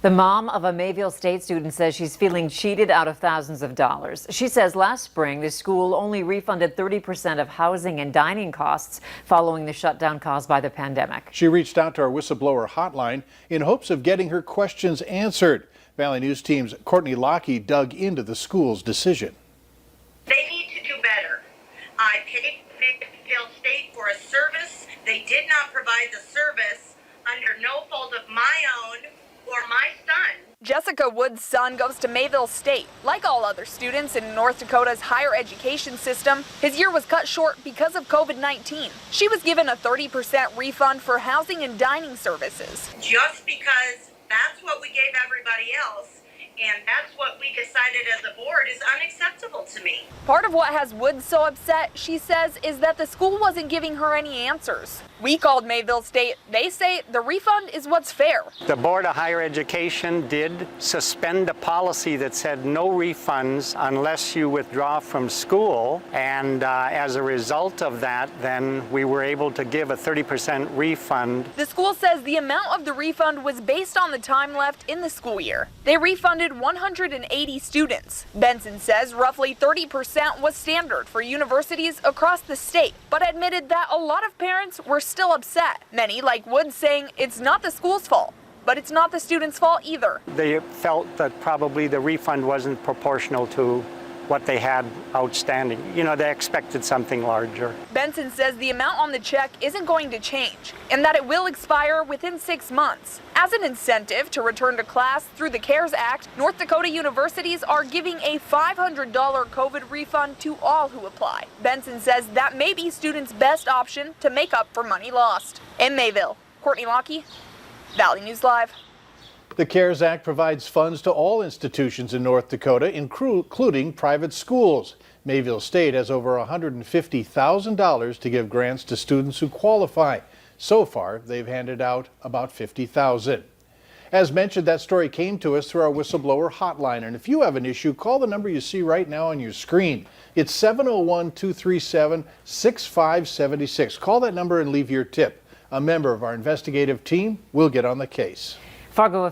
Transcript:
The mom of a Mayville State student says she's feeling cheated out of thousands of dollars. She says last spring, the school only refunded 30% of housing and dining costs following the shutdown caused by the pandemic. She reached out to our whistleblower hotline in hopes of getting her questions answered. Valley News Team's Courtney Lockey dug into the school's decision. They need to do better. I paid Mayville State for a service. They did not provide the service under no fault of my own or my son. Jessica Wood's son goes to Mayville State. Like all other students in North Dakota's higher education system, his year was cut short because of COVID-19. She was given a 30% refund for housing and dining services. Just because that's what we gave everybody else, and that's what we decided as a board, is unacceptable to me. Part of what has Wood so upset, she says, is that the school wasn't giving her any answers. We called Mayville State. They say the refund is what's fair. The Board of Higher Education did suspend a policy that said no refunds unless you withdraw from school. And as a result of that, then we were able to give a 30% refund. The school says the amount of the refund was based on the time left in the school year. They refunded 180 students. Benson says roughly 30% was standard for universities across the state, but admitted that a lot of parents were still upset. Many, like Wood, saying it's not the school's fault, but it's not the students' fault either. They felt that probably the refund wasn't proportional to what they had outstanding. You know, they expected something larger. Benson says the amount on the check isn't going to change and that it will expire within 6 months. As an incentive to return to class through the CARES Act, North Dakota universities are giving a $500 COVID refund to all who apply. Benson says that may be students' best option to make up for money lost. In Mayville, Courtney Lockey, Valley News Live. The CARES Act provides funds to all institutions in North Dakota, including private schools. Mayville State has over $150,000 to give grants to students who qualify. So far, they've handed out about $50,000. As mentioned, that story came to us through our whistleblower hotline. And if you have an issue, call the number you see right now on your screen. It's 701-237-6576. Call that number and leave your tip. A member of our investigative team will get on the case. Fargo